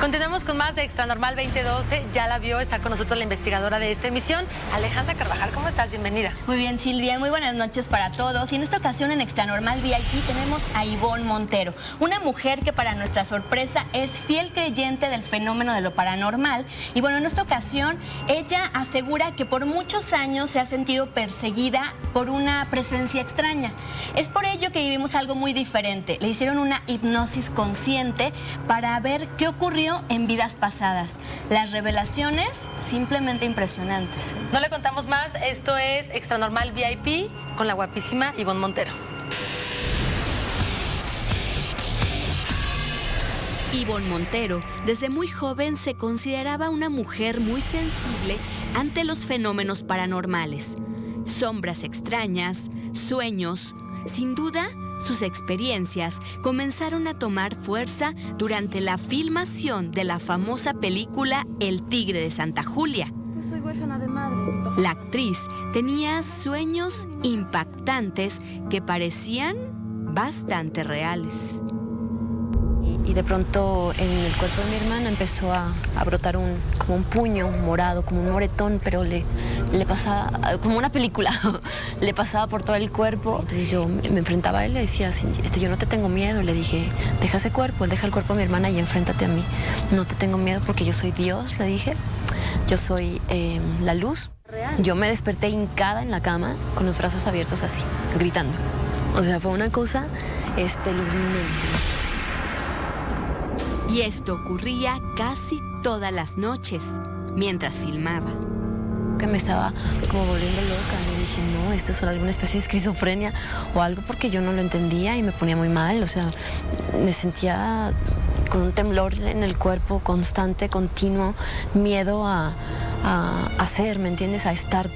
Continuamos con más de Extra Normal 2012. Ya la vio, está con nosotros la investigadora de esta emisión, Alejandra Carvajal. ¿Cómo estás? Bienvenida. Muy bien, Silvia. Muy buenas noches para todos. Y en esta ocasión en Extra Normal VIP tenemos a Ivonne Montero, una mujer que para nuestra sorpresa es fiel creyente del fenómeno de lo paranormal. Y bueno, en esta ocasión ella asegura que por muchos años se ha sentido perseguida por una presencia extraña. Es por ello que vivimos algo muy diferente. Le hicieron una hipnosis consciente para ver qué ocurrió en vidas pasadas. Las revelaciones simplemente impresionantes. No le contamos más, esto es Extra Normal VIP con la guapísima Ivonne Montero. Ivonne Montero, desde muy joven se consideraba una mujer muy sensible ante los fenómenos paranormales. Sombras extrañas, sueños, sin duda, sus experiencias comenzaron a tomar fuerza durante la filmación de la famosa película El Tigre de Santa Julia. Yo soy huérfana de madre. La actriz tenía sueños impactantes que parecían bastante reales. Y de pronto en el cuerpo de mi hermana empezó a brotar como un puño morado, como un moretón, pero le pasaba, como una película, le pasaba por todo el cuerpo. Entonces yo me enfrentaba a él y le decía, yo no te tengo miedo. Le dije, deja ese cuerpo, deja el cuerpo de mi hermana y enfréntate a mí. No te tengo miedo porque yo soy Dios, le dije. Yo soy la luz. Yo me desperté hincada en la cama con los brazos abiertos así, gritando. O sea, fue una cosa espeluznante. Y esto ocurría casi todas las noches, mientras filmaba. Que me estaba como volviendo loca. Le dije, no, esto es alguna especie de esquizofrenia o algo, porque yo no lo entendía y me ponía muy mal. O sea, me sentía con un temblor en el cuerpo constante, continuo, miedo a hacer, ¿me entiendes? A estar.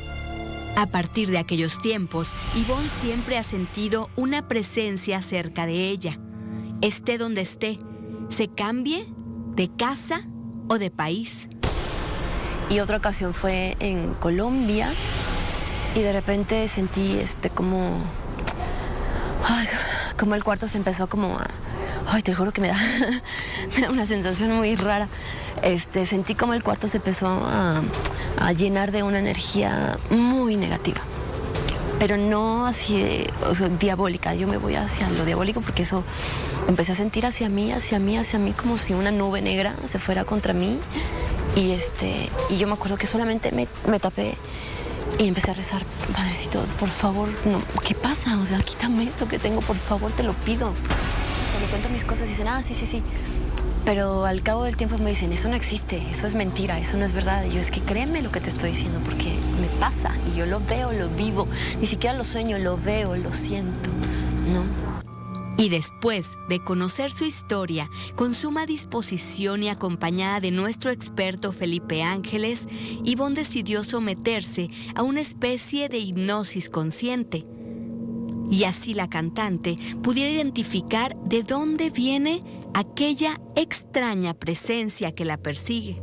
A partir de aquellos tiempos, Ivonne siempre ha sentido una presencia cerca de ella. Esté donde esté, se cambie de casa o de país. Y otra ocasión fue en Colombia y de repente sentí como el cuarto se empezó te juro que me da una sensación muy rara. Sentí como el cuarto se empezó a llenar de una energía muy negativa. Pero no así diabólica. Yo me voy hacia lo diabólico porque eso empecé a sentir hacia mí, como si una nube negra se fuera contra mí. Y yo me acuerdo que solamente me tapé y empecé a rezar, Padrecito, por favor, no, ¿qué pasa? O sea, quítame esto que tengo, por favor, te lo pido. Cuando cuento mis cosas dicen, sí. Pero al cabo del tiempo me dicen, eso no existe, eso es mentira, eso no es verdad. Y yo, es que créeme lo que te estoy diciendo, porque me pasa y yo lo veo, lo vivo. Ni siquiera lo sueño, lo veo, lo siento, ¿no? Y después de conocer su historia, con suma disposición y acompañada de nuestro experto Felipe Ángeles, Ivonne decidió someterse a una especie de hipnosis consciente. Y así la cantante pudiera identificar de dónde viene aquella extraña presencia que la persigue.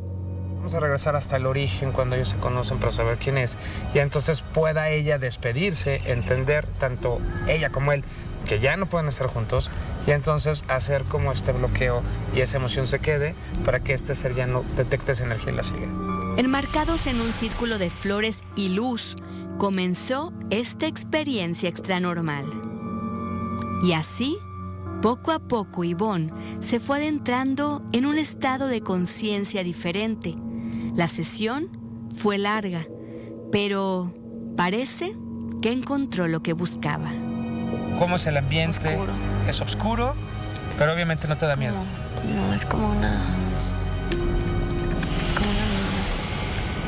Vamos a regresar hasta el origen, cuando ellos se conocen, para saber quién es. Y entonces pueda ella despedirse, entender, tanto ella como él, que ya no pueden estar juntos, y entonces hacer como este bloqueo y esa emoción se quede para que este ser ya no detecte esa energía y la siga. Enmarcados en un círculo de flores y luz, comenzó esta experiencia extranormal. Y así, poco a poco, Ivonne se fue adentrando en un estado de conciencia diferente. La sesión fue larga, pero parece que encontró lo que buscaba. ¿Cómo es el ambiente? Oscuro. Es oscuro, pero obviamente no te da miedo. No, es como una mina.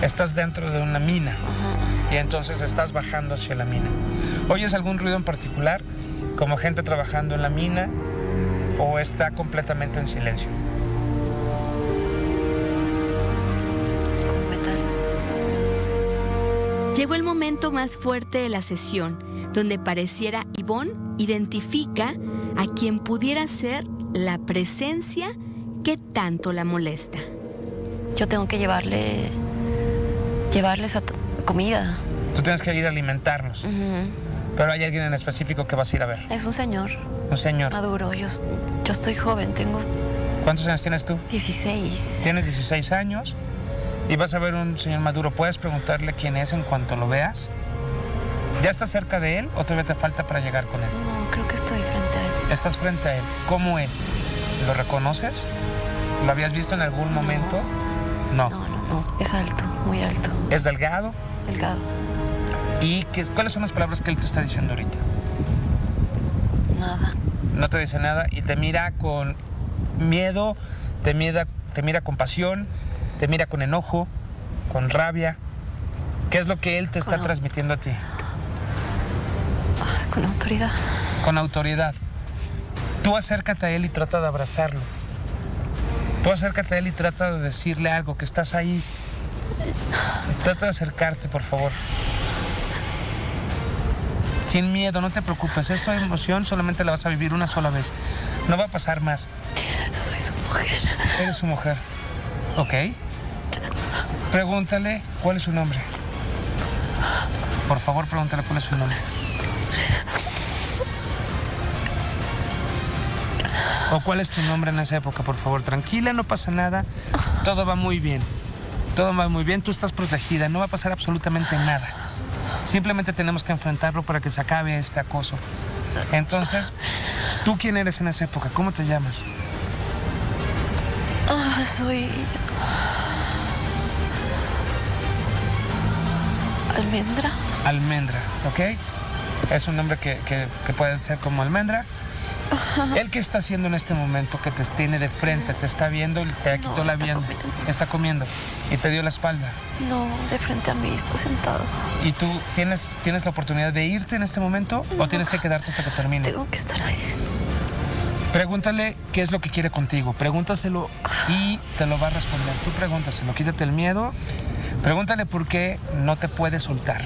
Estás dentro de una mina. Ajá. Y entonces estás bajando hacia la mina. ¿Oyes algún ruido en particular? ¿Como gente trabajando en la mina? ¿O está completamente en silencio? Como metal. Llegó el momento más fuerte de la sesión, donde pareciera Ivonne identifica a quien pudiera ser la presencia que tanto la molesta. Yo tengo que llevarles comida. Tú tienes que ir a alimentarlos. Pero hay alguien en específico que vas a ir a ver. Es un señor Un señor. maduro. Yo estoy joven, tengo ¿Cuántos años tienes tú? 16. Tienes 16 años y vas a ver un señor maduro. ¿Puedes preguntarle quién es en cuanto lo veas? ¿Ya estás cerca de él o todavía te falta para llegar con él? No, creo que estoy frente a él. Estás frente a él. ¿Cómo es? ¿Lo reconoces? ¿Lo habías visto en algún momento? No. No. Es alto, muy alto. ¿Es delgado? Delgado. ¿Y cuáles son las palabras que él te está diciendo ahorita? Nada. No te dice nada y te mira con miedo, te mira con pasión, te mira con enojo, con rabia. ¿Qué es lo que él te está transmitiendo a ti? Con autoridad. Con autoridad. Tú acércate a él y trata de abrazarlo. Tú acércate a él y trata de decirle algo, que estás ahí. Trata de acercarte, por favor. Sin miedo, no te preocupes. Esta emoción solamente la vas a vivir una sola vez. No va a pasar más. Soy su mujer. Eres su mujer. Ok. Pregúntale cuál es su nombre. Por favor, pregúntale cuál es su nombre. ¿O cuál es tu nombre en esa época, por favor? Tranquila, no pasa nada. Todo va muy bien. Todo va muy bien. Tú estás protegida. No va a pasar absolutamente nada. Simplemente tenemos que enfrentarlo para que se acabe este acoso. Entonces, ¿tú quién eres en esa época? ¿Cómo te llamas? Soy... Almendra. Almendra, ¿ok? Es un nombre que puede ser como almendra. ¿Él qué está haciendo en este momento que te tiene de frente? ¿Te está viendo y te quitó la vianda? Está comiendo. ¿Y te dio la espalda? No, de frente a mí, está sentado. ¿Y tú tienes la oportunidad de irte en este momento o tienes que quedarte hasta que termine? Tengo que estar ahí. Pregúntale qué es lo que quiere contigo. Pregúntaselo y te lo va a responder. Tú pregúntaselo, quítate el miedo. Pregúntale por qué no te puede soltar.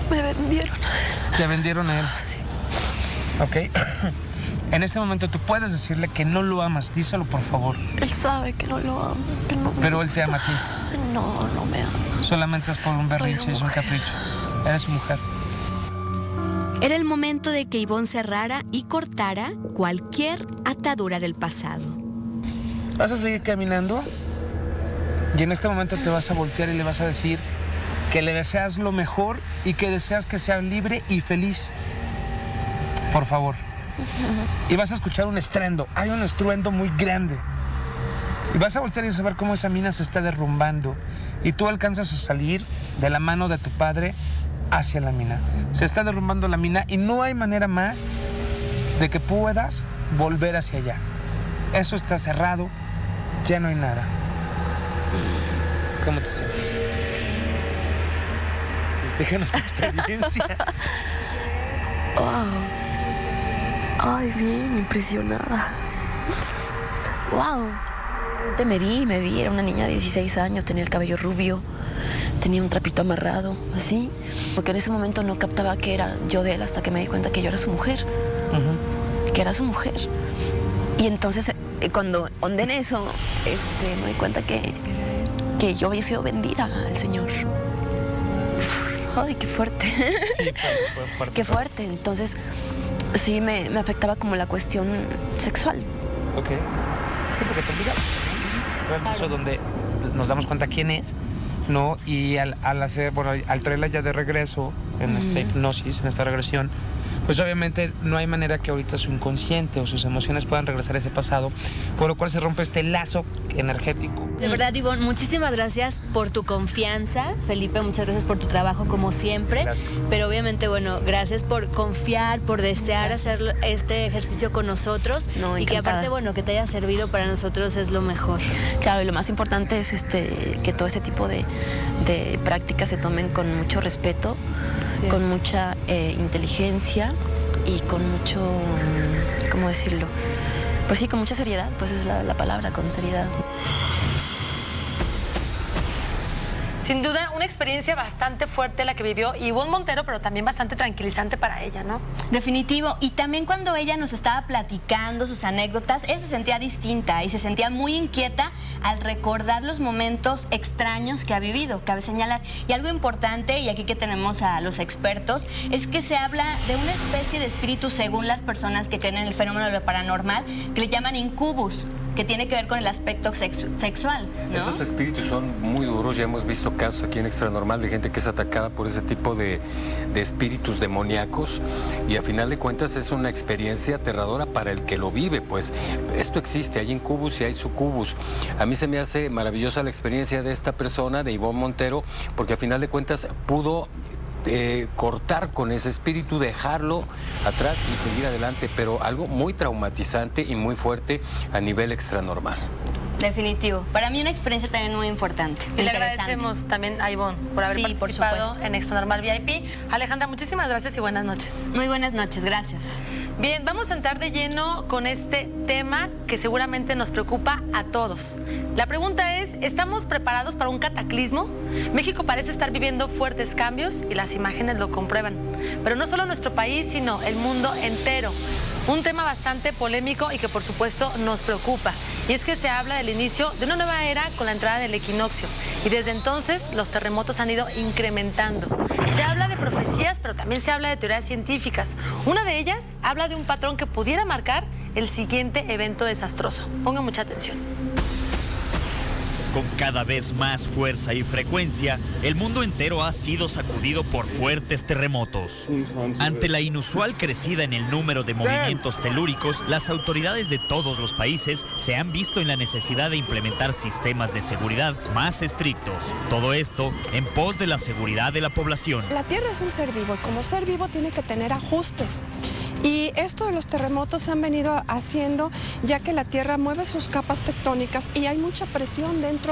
Me vendieron. ¿Te vendieron a él? Sí. Ok. En este momento tú puedes decirle que no lo amas. Díselo, por favor. Él sabe que no lo amo, que no me Pero él gusta. te ama a ti. No, no me ama. Solamente es por un berrinche, es un capricho. Eres su mujer. Era el momento de que Ivonne cerrara y cortara cualquier atadura del pasado. Vas a seguir caminando y en este momento te vas a voltear y le vas a decir que le deseas lo mejor y que deseas que sea libre y feliz. Por favor. Y vas a escuchar un estruendo. Hay un estruendo muy grande. Y vas a voltear y vas a ver cómo esa mina se está derrumbando. Y tú alcanzas a salir de la mano de tu padre hacia la mina. Se está derrumbando la mina y no hay manera más de que puedas volver hacia allá. Eso está cerrado. Ya no hay nada. ¿Cómo te sientes? Déjanos tu experiencia. Wow. Ay, bien, impresionada. Wow. Me vi, era una niña de 16 años, tenía el cabello rubio, tenía un trapito amarrado, así. Porque en ese momento no captaba que era yo de él hasta que me di cuenta que yo era su mujer. Que era su mujer. Y entonces, cuando ondé en eso, me di cuenta que yo había sido vendida al Señor. Ay, qué fuerte. Sí, fue fuerte. Qué fuerte. Entonces, sí me afectaba como la cuestión sexual. Ok. Sí, porque te obligaba. Fue el caso donde nos damos cuenta quién es, ¿no? Y al traerla ya de regreso en esta hipnosis, en esta regresión, pues obviamente no hay manera que ahorita su inconsciente o sus emociones puedan regresar a ese pasado, por lo cual se rompe este lazo energético. De verdad, Ivonne, muchísimas gracias por tu confianza. Felipe, muchas gracias por tu trabajo como siempre. Gracias. Pero obviamente, bueno, gracias por confiar, por desear hacer este ejercicio con nosotros. No, y que encantada. aparte, bueno, que te haya servido para nosotros es lo mejor. Claro, y lo más importante es que todo ese tipo de prácticas se tomen con mucho respeto, Sí. con mucha inteligencia y con mucho, ¿cómo decirlo? Pues sí, con mucha seriedad, pues es la palabra, con seriedad. Sin duda, una experiencia bastante fuerte la que vivió Ivonne Montero, pero también bastante tranquilizante para ella, ¿no? Definitivo. Y también cuando ella nos estaba platicando sus anécdotas, ella se sentía distinta y se sentía muy inquieta al recordar los momentos extraños que ha vivido, cabe señalar. Y algo importante, y aquí que tenemos a los expertos, es que se habla de una especie de espíritu, según las personas que creen en el fenómeno de lo paranormal, que le llaman incubus, que tiene que ver con el aspecto sexual, ¿no? Esos espíritus son muy duros. Ya hemos visto casos aquí en Extra Normal de gente que es atacada por ese tipo de espíritus demoníacos, y a final de cuentas es una experiencia aterradora para el que lo vive. Pues esto existe, hay incubus y hay sucubus. A mí se me hace maravillosa la experiencia de esta persona, de Ivonne Montero, porque a final de cuentas pudo cortar con ese espíritu, dejarlo atrás y seguir adelante, pero algo muy traumatizante y muy fuerte a nivel extranormal. Definitivo. Para mí una experiencia también muy importante. Y le agradecemos también a Ivonne por haber participado en Extra Normal VIP. Alejandra, muchísimas gracias y buenas noches. Muy buenas noches, gracias. Bien, vamos a entrar de lleno con este tema que seguramente nos preocupa a todos. La pregunta es, ¿estamos preparados para un cataclismo? México parece estar viviendo fuertes cambios y las imágenes lo comprueban. Pero no solo nuestro país, sino el mundo entero. Un tema bastante polémico y que por supuesto nos preocupa. Y es que se habla del inicio de una nueva era con la entrada del equinoccio. Y desde entonces los terremotos han ido incrementando. Se habla de profecías, pero también se habla de teorías científicas. Una de ellas habla de un patrón que pudiera marcar el siguiente evento desastroso. Pongan mucha atención. Con cada vez más fuerza y frecuencia, el mundo entero ha sido sacudido por fuertes terremotos. Ante la inusual crecida en el número de movimientos telúricos, las autoridades de todos los países se han visto en la necesidad de implementar sistemas de seguridad más estrictos. Todo esto en pos de la seguridad de la población. La Tierra es un ser vivo y como ser vivo tiene que tener ajustes. Y esto de los terremotos se han venido haciendo ya que la Tierra mueve sus capas tectónicas y hay mucha presión dentro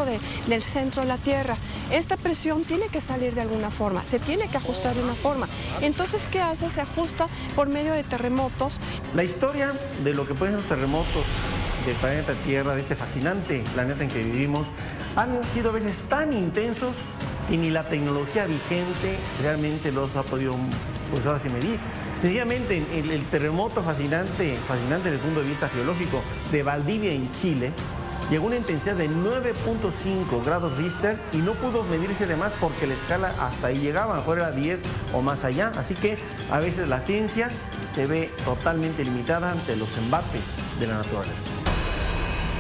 del centro de la Tierra. Esta presión tiene que salir de alguna forma, se tiene que ajustar de una forma. Entonces, ¿qué hace? Se ajusta por medio de terremotos. La historia de lo que pueden ser los terremotos del planeta Tierra, de este fascinante planeta en que vivimos, han sido a veces tan intensos y ni la tecnología vigente realmente los ha podido, pues ahora sí, medir. Sencillamente, el terremoto fascinante desde el punto de vista geológico de Valdivia en Chile llegó a una intensidad de 9.5 grados Richter y no pudo medirse de más porque la escala hasta ahí llegaba, a lo mejor era 10 o más allá. Así que a veces la ciencia se ve totalmente limitada ante los embates de la naturaleza.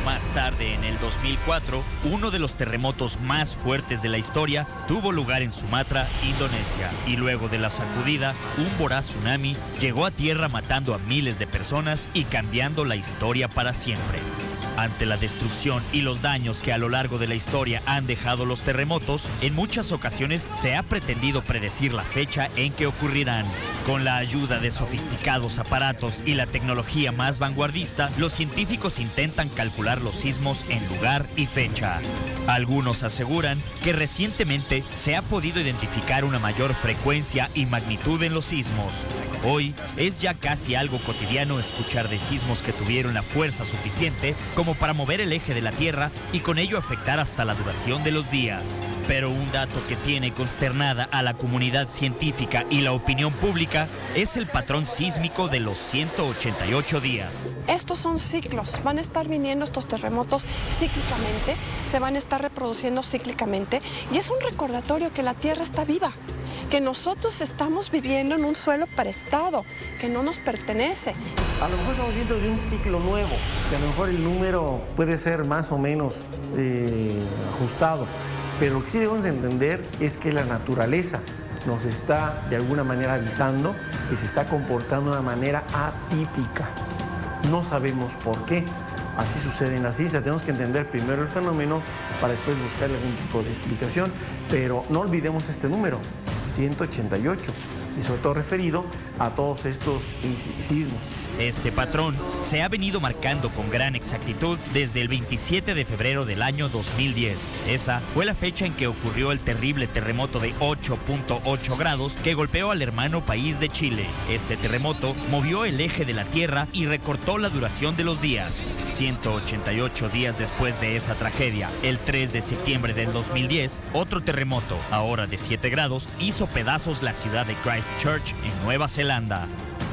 Más tarde, en el 2004, uno de los terremotos más fuertes de la historia tuvo lugar en Sumatra, Indonesia. Y luego de la sacudida, un voraz tsunami llegó a tierra matando a miles de personas y cambiando la historia para siempre. Ante la destrucción y los daños que a lo largo de la historia han dejado los terremotos, en muchas ocasiones se ha pretendido predecir la fecha en que ocurrirán. Con la ayuda de sofisticados aparatos y la tecnología más vanguardista, los científicos intentan calcular los sismos en lugar y fecha. Algunos aseguran que recientemente se ha podido identificar una mayor frecuencia y magnitud en los sismos. Hoy es ya casi algo cotidiano escuchar de sismos que tuvieron la fuerza suficiente como para mover el eje de la Tierra y con ello afectar hasta la duración de los días. Pero un dato que tiene consternada a la comunidad científica y la opinión pública es el patrón sísmico de los 188 días. Estos son ciclos, van a estar viniendo estos terremotos cíclicamente, se van a estar reproduciendo cíclicamente y es un recordatorio que la Tierra está viva, que nosotros estamos viviendo en un suelo prestado, que no nos pertenece. A lo mejor estamos viendo de un ciclo nuevo, que a lo mejor el número puede ser más o menos ajustado, pero lo que sí debemos de entender es que la naturaleza nos está de alguna manera avisando que se está comportando de una manera atípica. No sabemos por qué. Así sucede en la ciencia. Tenemos que entender primero el fenómeno para después buscarle algún tipo de explicación. Pero no olvidemos este número, 188, y sobre todo referido a todos estos sismos. Este patrón se ha venido marcando con gran exactitud desde el 27 de febrero del año 2010. Esa fue la fecha en que ocurrió el terrible terremoto de 8.8 grados que golpeó al hermano país de Chile. Este terremoto movió el eje de la Tierra y recortó la duración de los días. 188 días después de esa tragedia, el 3 de septiembre del 2010, otro terremoto, ahora de 7 grados, hizo pedazos la ciudad de Christchurch en Nueva Zelanda.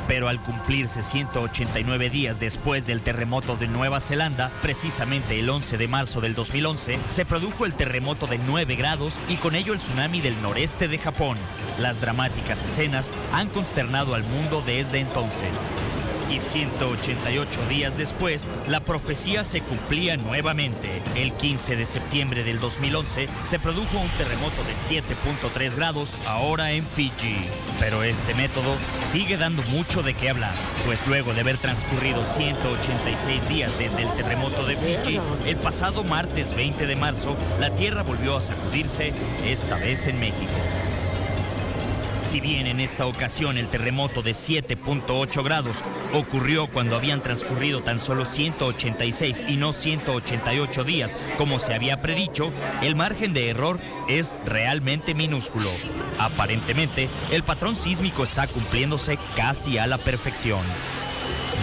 Pero al cumplirse 189 días después del terremoto de Nueva Zelanda, precisamente el 11 de marzo del 2011, se produjo el terremoto de 9 grados y con ello el tsunami del noreste de Japón. Las dramáticas escenas han consternado al mundo desde entonces. Y 188 días después, la profecía se cumplía nuevamente. El 15 de septiembre del 2011 se produjo un terremoto de 7.3 grados, ahora en Fiji. Pero este método sigue dando mucho de qué hablar, pues luego de haber transcurrido 186 días desde el terremoto de Fiji, el pasado martes 20 de marzo, la Tierra volvió a sacudirse, esta vez en México. Si bien en esta ocasión el terremoto de 7.8 grados ocurrió cuando habían transcurrido tan solo 186 y no 188 días, como se había predicho, el margen de error es realmente minúsculo. Aparentemente, el patrón sísmico está cumpliéndose casi a la perfección.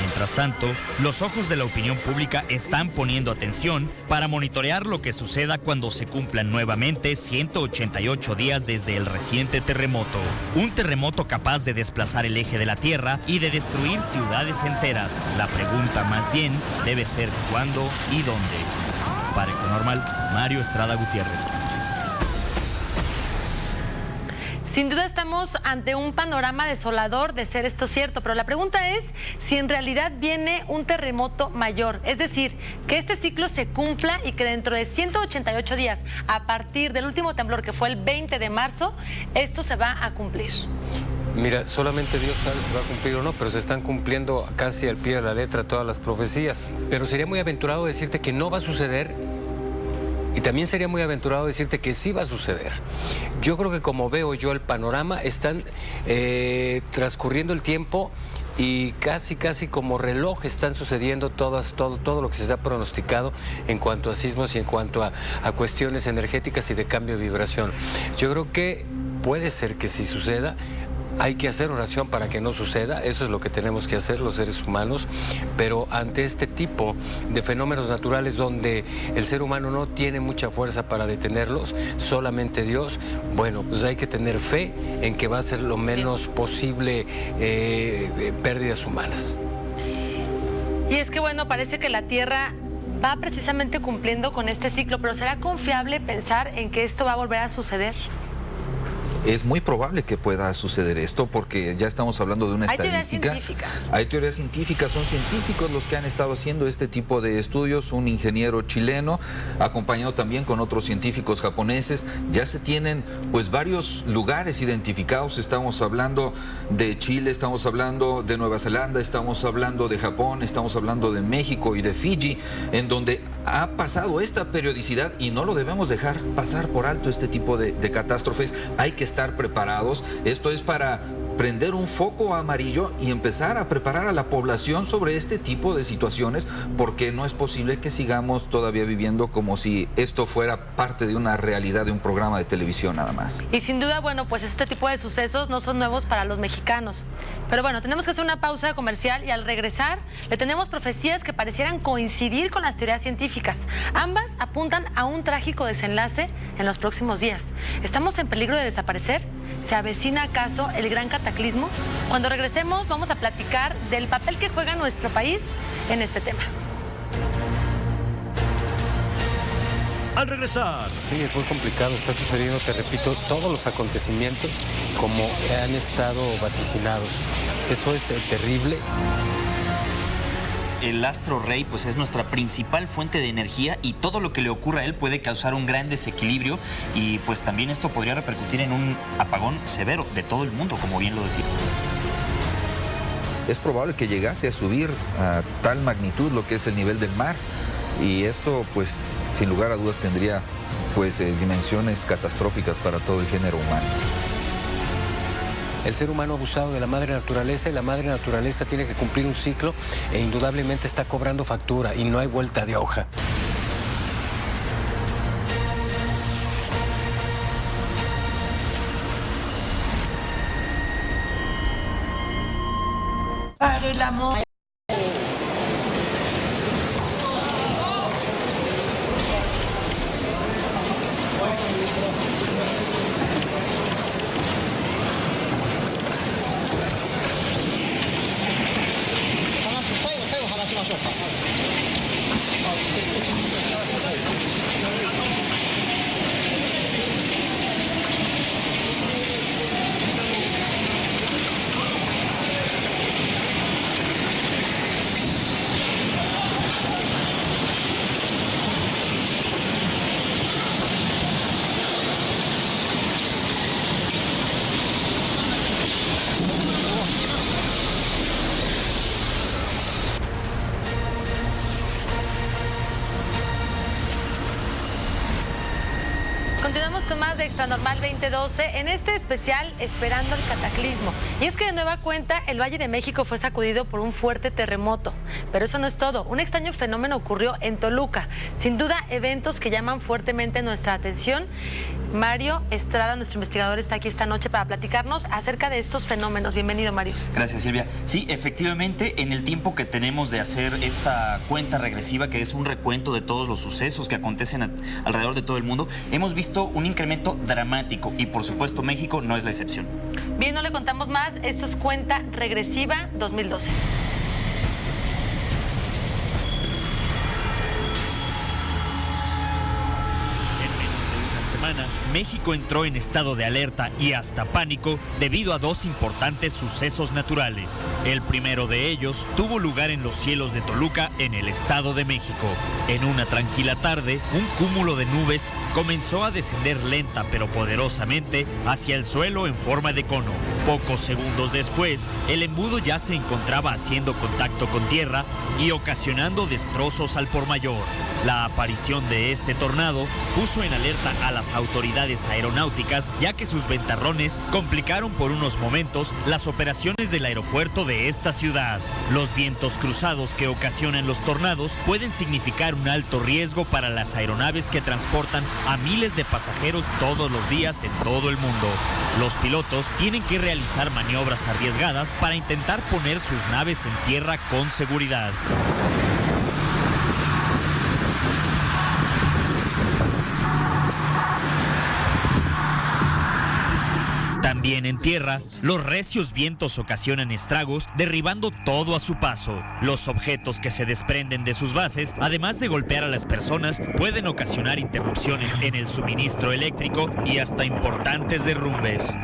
Mientras tanto, los ojos de la opinión pública están poniendo atención para monitorear lo que suceda cuando se cumplan nuevamente 188 días desde el reciente terremoto. Un terremoto capaz de desplazar el eje de la Tierra y de destruir ciudades enteras. La pregunta más bien debe ser cuándo y dónde. Para Extranormal, Mario Estrada Gutiérrez. Sin duda estamos ante un panorama desolador de ser esto cierto, pero la pregunta es si en realidad viene un terremoto mayor, es decir, que este ciclo se cumpla y que dentro de 188 días, a partir del último temblor que fue el 20 de marzo, esto se va a cumplir. Mira, solamente Dios sabe si va a cumplir o no, pero se están cumpliendo casi al pie de la letra todas las profecías. Pero sería muy aventurado decirte que no va a suceder. Y también sería muy aventurado decirte que sí va a suceder. Yo creo que como veo yo el panorama, están transcurriendo el tiempo y casi como reloj están sucediendo todo lo que se ha pronosticado en cuanto a sismos y en cuanto a cuestiones energéticas y de cambio de vibración. Yo creo que puede ser que sí suceda. Hay que hacer oración para que no suceda, eso es lo que tenemos que hacer los seres humanos, pero ante este tipo de fenómenos naturales donde el ser humano no tiene mucha fuerza para detenerlos, solamente Dios, bueno, pues hay que tener fe en que va a ser lo menos posible pérdidas humanas. Y es que bueno, parece que la Tierra va precisamente cumpliendo con este ciclo, pero ¿será confiable pensar en que esto va a volver a suceder? Es muy probable que pueda suceder esto porque ya estamos hablando de una estadística. Hay teorías científicas. Hay teorías científicas, son científicos los que han estado haciendo este tipo de estudios, un ingeniero chileno, acompañado también con otros científicos japoneses. Ya se tienen pues varios lugares identificados, estamos hablando de Chile, estamos hablando de Nueva Zelanda, estamos hablando de Japón, estamos hablando de México y de Fiji, en donde ha pasado esta periodicidad y no lo debemos dejar pasar por alto este tipo de catástrofes. Hay que estar preparados. Esto es para prender un foco amarillo y empezar a preparar a la población sobre este tipo de situaciones, porque no es posible que sigamos todavía viviendo como si esto fuera parte de una realidad de un programa de televisión nada más. Y sin duda, bueno, pues este tipo de sucesos no son nuevos para los mexicanos. Pero bueno, tenemos que hacer una pausa comercial y al regresar le tenemos profecías que parecieran coincidir con las teorías científicas. Ambas apuntan a un trágico desenlace en los próximos días. ¿Estamos en peligro de desaparecer? ¿Se avecina acaso el gran cataclismo? Cuando regresemos vamos a platicar del papel que juega nuestro país en este tema. Al regresar. Sí, es muy complicado, está sucediendo, te repito, todos los acontecimientos como han estado vaticinados. Eso es terrible. El astro rey pues es nuestra principal fuente de energía y todo lo que le ocurra a él puede causar un gran desequilibrio y pues también esto podría repercutir en un apagón severo de todo el mundo, como bien lo decís. Es probable que llegase a subir a tal magnitud lo que es el nivel del mar y esto pues sin lugar a dudas tendría pues dimensiones catastróficas para todo el género humano. El ser humano ha abusado de la madre naturaleza y la madre naturaleza tiene que cumplir un ciclo e indudablemente está cobrando factura y no hay vuelta de hoja. Para el amor. Continuamos con más de Extra Normal 2012, en este especial Esperando el Cataclismo. Y es que de nueva cuenta el Valle de México fue sacudido por un fuerte terremoto. Pero eso no es todo, un extraño fenómeno ocurrió en Toluca. Sin duda, eventos que llaman fuertemente nuestra atención. Mario Estrada, nuestro investigador, está aquí esta noche para platicarnos acerca de estos fenómenos. Bienvenido, Mario. Gracias, Silvia. Sí, efectivamente, en el tiempo que tenemos de hacer esta cuenta regresiva, que es un recuento de todos los sucesos que acontecen alrededor de todo el mundo, hemos visto un incremento dramático y, por supuesto, México no es la excepción. Bien, no le contamos más. Esto es Cuenta Regresiva 2012. México entró en estado de alerta y hasta pánico debido a dos importantes sucesos naturales. El primero de ellos tuvo lugar en los cielos de Toluca, en el Estado de México. En una tranquila tarde, un cúmulo de nubes comenzó a descender lenta pero poderosamente hacia el suelo en forma de cono. Pocos segundos después, el embudo ya se encontraba haciendo contacto con tierra y ocasionando destrozos al por mayor. La aparición de este tornado puso en alerta a las autoridades aeronáuticas, ya que sus ventarrones complicaron por unos momentos las operaciones del aeropuerto de esta ciudad. Los vientos cruzados que ocasionan los tornados pueden significar un alto riesgo para las aeronaves que transportan a miles de pasajeros todos los días en todo el mundo. Los pilotos tienen que realizar maniobras arriesgadas para intentar poner sus naves en tierra con seguridad. También en tierra, los recios vientos ocasionan estragos, derribando todo a su paso. Los objetos que se desprenden de sus bases, además de golpear a las personas, pueden ocasionar interrupciones en el suministro eléctrico y hasta importantes derrumbes.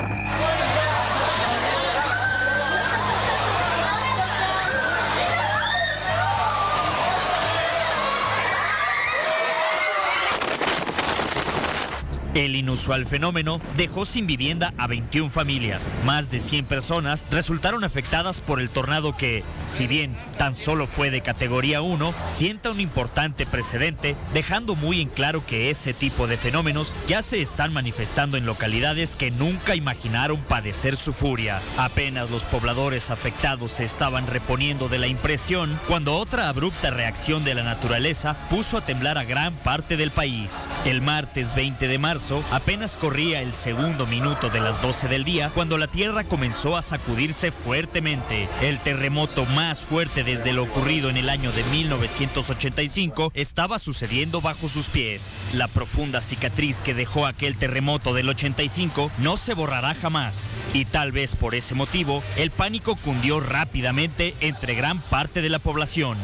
El inusual fenómeno dejó sin vivienda a 21 familias. Más de 100 personas resultaron afectadas por el tornado que, si bien tan solo fue de categoría 1, sienta un importante precedente, dejando muy en claro que ese tipo de fenómenos ya se están manifestando en localidades que nunca imaginaron padecer su furia. Apenas los pobladores afectados se estaban reponiendo de la impresión cuando otra abrupta reacción de la naturaleza puso a temblar a gran parte del país. El martes 20 de marzo, apenas corría el segundo minuto de las 12 del día cuando la tierra comenzó a sacudirse fuertemente. El terremoto más fuerte desde lo ocurrido en el año de 1985 estaba sucediendo bajo sus pies. La profunda cicatriz que dejó aquel terremoto del 85 no se borrará jamás, y tal vez por ese motivo el pánico cundió rápidamente entre gran parte de la población.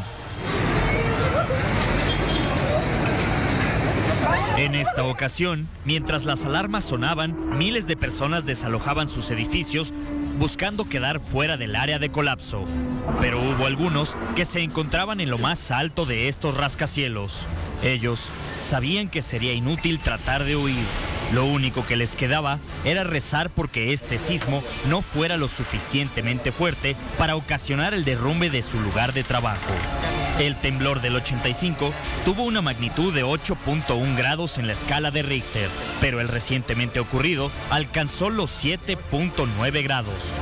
En esta ocasión, mientras las alarmas sonaban, miles de personas desalojaban sus edificios buscando quedar fuera del área de colapso. Pero hubo algunos que se encontraban en lo más alto de estos rascacielos. Ellos sabían que sería inútil tratar de huir. Lo único que les quedaba era rezar porque este sismo no fuera lo suficientemente fuerte para ocasionar el derrumbe de su lugar de trabajo. El temblor del 85 tuvo una magnitud de 8.1 grados en la escala de Richter, pero el recientemente ocurrido alcanzó los 7.9 grados.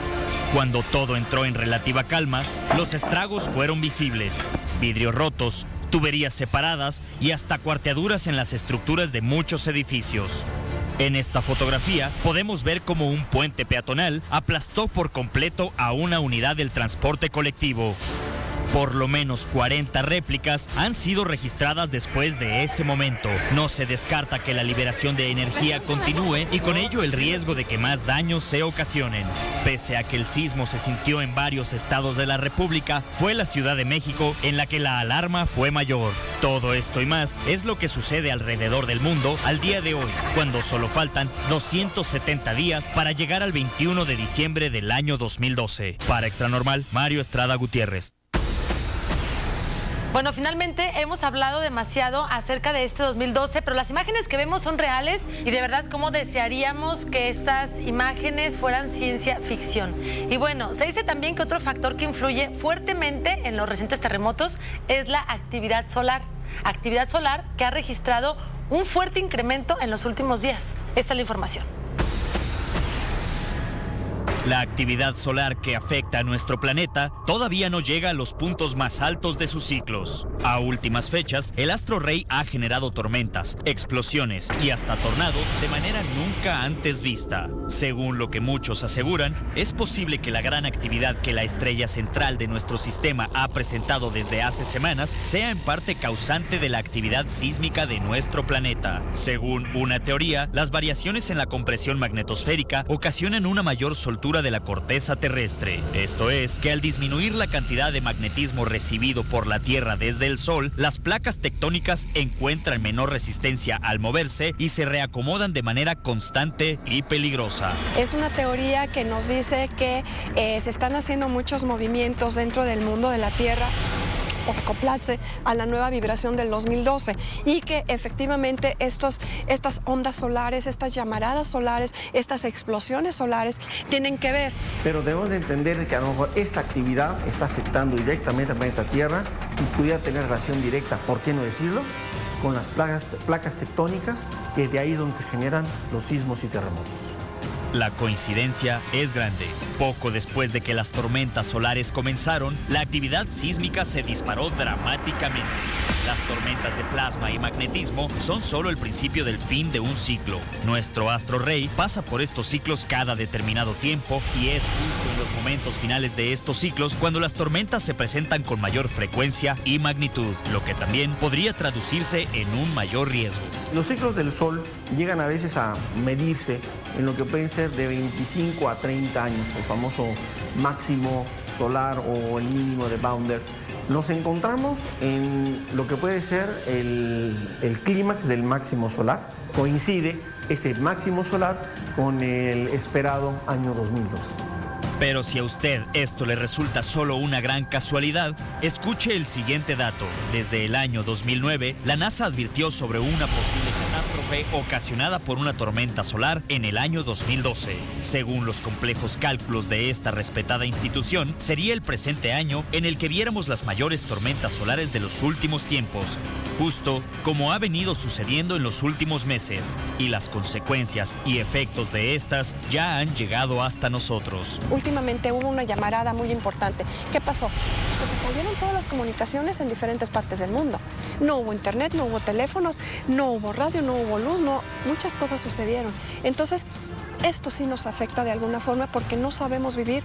Cuando todo entró en relativa calma, los estragos fueron visibles. Vidrios rotos, tuberías separadas y hasta cuarteaduras en las estructuras de muchos edificios. En esta fotografía podemos ver cómo un puente peatonal aplastó por completo a una unidad del transporte colectivo. Por lo menos 40 réplicas han sido registradas después de ese momento. No se descarta que la liberación de energía continúe y con ello el riesgo de que más daños se ocasionen. Pese a que el sismo se sintió en varios estados de la República, fue la Ciudad de México en la que la alarma fue mayor. Todo esto y más es lo que sucede alrededor del mundo al día de hoy, cuando solo faltan 270 días para llegar al 21 de diciembre del año 2012. Para Extra Normal, Mario Estrada Gutiérrez. Bueno, finalmente hemos hablado demasiado acerca de este 2012, pero las imágenes que vemos son reales y de verdad cómo desearíamos que estas imágenes fueran ciencia ficción. Y bueno, se dice también que otro factor que influye fuertemente en los recientes terremotos es la actividad solar. Actividad solar que ha registrado un fuerte incremento en los últimos días. Esta es la información. La actividad solar que afecta a nuestro planeta todavía no llega a los puntos más altos de sus ciclos. A últimas fechas, el astro rey ha generado tormentas, explosiones y hasta tornados de manera nunca antes vista. Según lo que muchos aseguran, es posible que la gran actividad que la estrella central de nuestro sistema ha presentado desde hace semanas sea en parte causante de la actividad sísmica de nuestro planeta. Según una teoría, las variaciones en la compresión magnetosférica ocasionan una mayor soltura de la corteza terrestre. Esto es, que al disminuir la cantidad de magnetismo recibido por la Tierra desde el Sol, las placas tectónicas encuentran menor resistencia al moverse y se reacomodan de manera constante y peligrosa. Es una teoría que nos dice que se están haciendo muchos movimientos dentro del mundo de la Tierra por acoplarse a la nueva vibración del 2012 y que efectivamente estas ondas solares, estas llamaradas solares, estas explosiones solares tienen que ver. Pero debemos de entender que a lo mejor esta actividad está afectando directamente al planeta Tierra y pudiera tener relación directa, ¿por qué no decirlo?, con las placas tectónicas, que de ahí es donde se generan los sismos y terremotos. La coincidencia es grande. Poco después de que las tormentas solares comenzaron, la actividad sísmica se disparó dramáticamente. Las tormentas de plasma y magnetismo son solo el principio del fin de un ciclo. Nuestro astro rey pasa por estos ciclos cada determinado tiempo y es justo en los momentos finales de estos ciclos cuando las tormentas se presentan con mayor frecuencia y magnitud, lo que también podría traducirse en un mayor riesgo. Los ciclos del Sol llegan a veces a medirse en lo que pueden ser de 25 a 30 años, el famoso máximo solar o el mínimo de Baunder. Nos encontramos en lo que puede ser el clímax del máximo solar. Coincide este máximo solar con el esperado año 2012. Pero si a usted esto le resulta solo una gran casualidad, escuche el siguiente dato. Desde el año 2009, la NASA advirtió sobre una posible catástrofe ocasionada por una tormenta solar en el año 2012. Según los complejos cálculos de esta respetada institución, sería el presente año en el que viéramos las mayores tormentas solares de los últimos tiempos, justo como ha venido sucediendo en los últimos meses, y las consecuencias y efectos de estas ya han llegado hasta nosotros. Últimamente hubo una llamarada muy importante. ¿Qué pasó? Pues se cayeron todas las comunicaciones en diferentes partes del mundo. No hubo internet, no hubo teléfonos, no hubo radio, no hubo luz, muchas cosas sucedieron. Entonces, esto sí nos afecta de alguna forma porque no sabemos vivir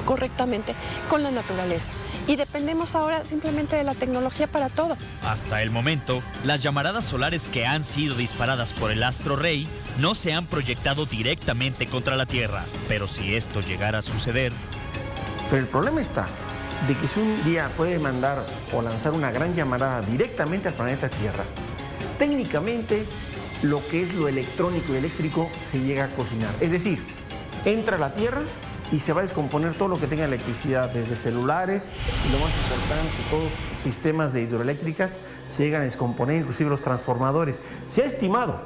correctamente con la naturaleza. Y dependemos ahora simplemente de la tecnología para todo. Hasta el momento, las llamaradas solares que han sido disparadas por el astro rey no se han proyectado directamente contra la Tierra. Pero si esto llegara a suceder... Pero el problema está de que si un día puede mandar o lanzar una gran llamarada directamente al planeta Tierra, técnicamente lo que es lo electrónico y eléctrico se llega a cocinar. Es decir, entra a la Tierra y se va a descomponer todo lo que tenga electricidad, desde celulares y lo más importante, todos los sistemas de hidroeléctricas se llegan a descomponer, inclusive los transformadores. Se ha estimado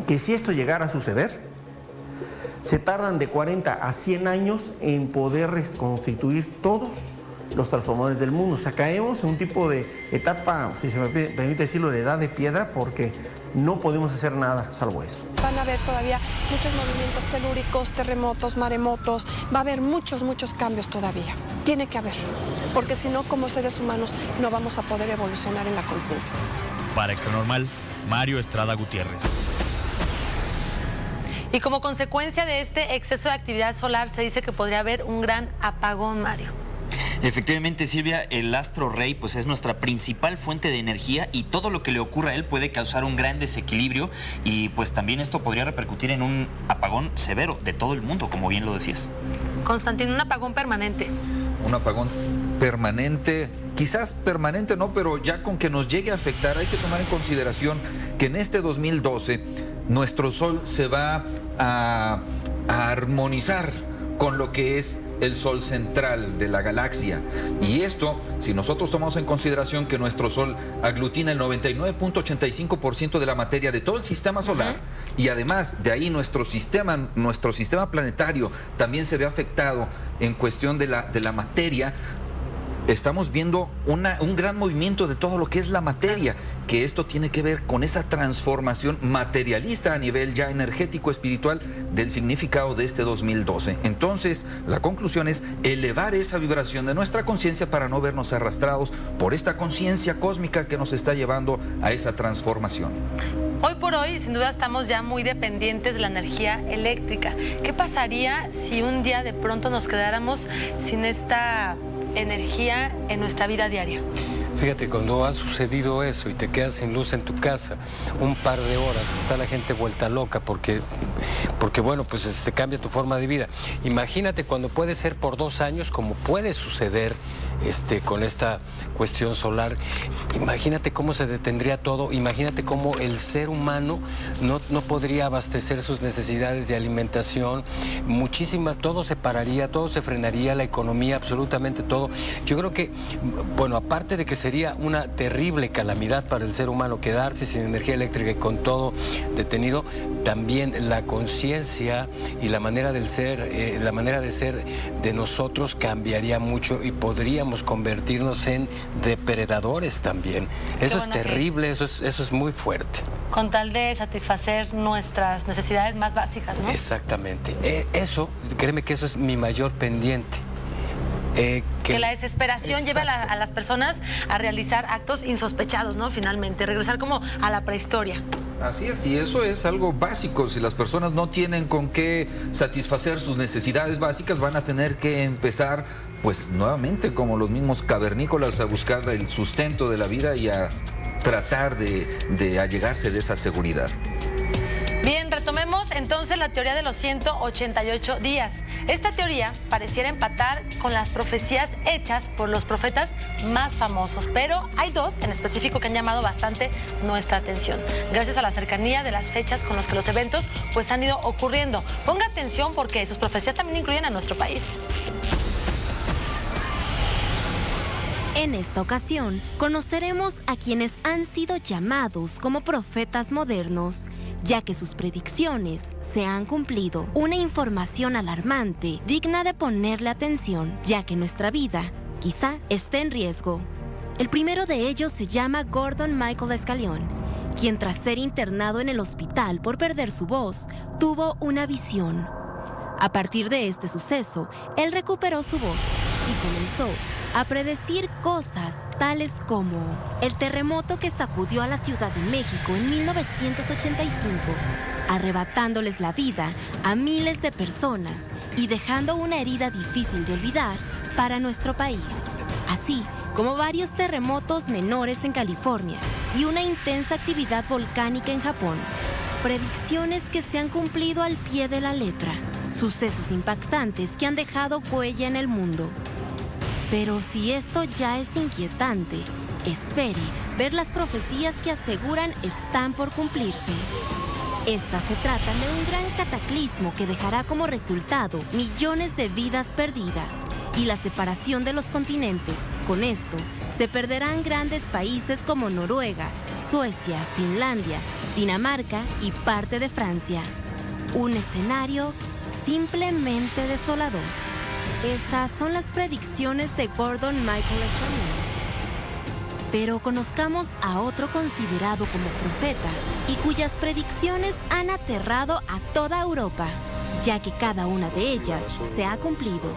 que si esto llegara a suceder, se tardan de 40 a 100 años en poder reconstituir todos los transformadores del mundo. O sea, caemos en un tipo de etapa, si se me permite decirlo, de edad de piedra, porque no podemos hacer nada salvo eso. Van a haber todavía muchos movimientos telúricos, terremotos, maremotos, va a haber muchos cambios todavía. Tiene que haber, porque si no, como seres humanos, no vamos a poder evolucionar en la conciencia. Para Extra Normal, Mario Estrada Gutiérrez. Y como consecuencia de este exceso de actividad solar, se dice que podría haber un gran apagón, Mario. Efectivamente, Silvia, el astro rey pues es nuestra principal fuente de energía y todo lo que le ocurra a él puede causar un gran desequilibrio y pues también esto podría repercutir en un apagón severo de todo el mundo, como bien lo decías. Constantino, un apagón permanente. Un apagón permanente, quizás permanente no, pero ya con que nos llegue a afectar, hay que tomar en consideración que en este 2012 nuestro Sol se va a armonizar con lo que es el Sol central de la galaxia. Y esto, si nosotros tomamos en consideración que nuestro Sol aglutina el 99.85% de la materia de todo el sistema solar, y además de ahí nuestro sistema planetario también se ve afectado en cuestión de la materia, estamos viendo un gran movimiento de todo lo que es la materia, que esto tiene que ver con esa transformación materialista a nivel ya energético, espiritual, del significado de este 2012. Entonces, la conclusión es elevar esa vibración de nuestra conciencia para no vernos arrastrados por esta conciencia cósmica que nos está llevando a esa transformación. Hoy por hoy, sin duda, estamos ya muy dependientes de la energía eléctrica. ¿Qué pasaría si un día de pronto nos quedáramos sin esta energía en nuestra vida diaria? Fíjate, cuando ha sucedido eso y te quedas sin luz en tu casa un par de horas, está la gente vuelta loca porque bueno, pues se cambia tu forma de vida. Imagínate cuando puede ser por 2 años, como puede suceder con esta cuestión solar. Imagínate cómo se detendría todo, imagínate cómo el ser humano no podría abastecer sus necesidades de alimentación, todo se pararía, todo se frenaría, la economía, absolutamente todo. Yo creo que, bueno, aparte de que sería una terrible calamidad para el ser humano quedarse sin energía eléctrica y con todo detenido, también la conciencia y la manera de ser de nosotros cambiaría mucho y podríamos convertirnos en depredadores también. Eso es terrible, eso es muy fuerte. Con tal de satisfacer nuestras necesidades más básicas, ¿no? Exactamente. Créeme que eso es mi mayor pendiente. Que la desesperación lleva a las personas a realizar actos insospechados, ¿no? Finalmente, regresar como a la prehistoria. Así es, y eso es algo básico. Si las personas no tienen con qué satisfacer sus necesidades básicas, van a tener que empezar, pues nuevamente, como los mismos cavernícolas, a buscar el sustento de la vida y a tratar de allegarse de esa seguridad. Bien, retomemos entonces la teoría de los 188 días. Esta teoría pareciera empatar con las profecías hechas por los profetas más famosos, pero hay 2 en específico que han llamado bastante nuestra atención, gracias a la cercanía de las fechas con las que los eventos pues han ido ocurriendo. Ponga atención porque sus profecías también incluyen a nuestro país. En esta ocasión, conoceremos a quienes han sido llamados como profetas modernos, ya que sus predicciones se han cumplido. Una información alarmante, digna de ponerle atención, ya que nuestra vida quizá esté en riesgo. El primero de ellos se llama Gordon Michael Escalión, quien tras ser internado en el hospital por perder su voz, tuvo una visión. A partir de este suceso, él recuperó su voz y comenzó a predecir cosas tales como el terremoto que sacudió a la Ciudad de México en 1985, arrebatándoles la vida a miles de personas y dejando una herida difícil de olvidar para nuestro país, así como varios terremotos menores en California y una intensa actividad volcánica en Japón. Predicciones que se han cumplido al pie de la letra, sucesos impactantes que han dejado huella en el mundo. Pero si esto ya es inquietante, espere ver las profecías que aseguran están por cumplirse. Estas se tratan de un gran cataclismo que dejará como resultado millones de vidas perdidas y la separación de los continentes. Con esto, se perderán grandes países como Noruega, Suecia, Finlandia, Dinamarca y parte de Francia. Un escenario simplemente desolador. Esas son las predicciones de Gordon Michael Escalion. Pero conozcamos a otro considerado como profeta y cuyas predicciones han aterrado a toda Europa, ya que cada una de ellas se ha cumplido.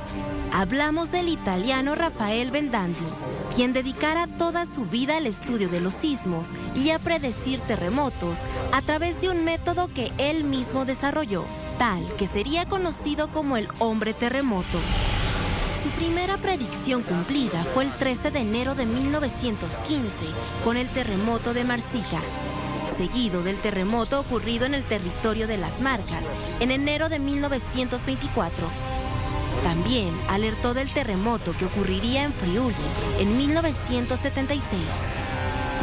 Hablamos del italiano Rafael Vendandi, quien dedicara toda su vida al estudio de los sismos y a predecir terremotos a través de un método que él mismo desarrolló, tal que sería conocido como el hombre terremoto. Su primera predicción cumplida fue el 13 de enero de 1915 con el terremoto de Marsica, seguido del terremoto ocurrido en el territorio de las Marcas en enero de 1924. También alertó del terremoto que ocurriría en Friuli en 1976.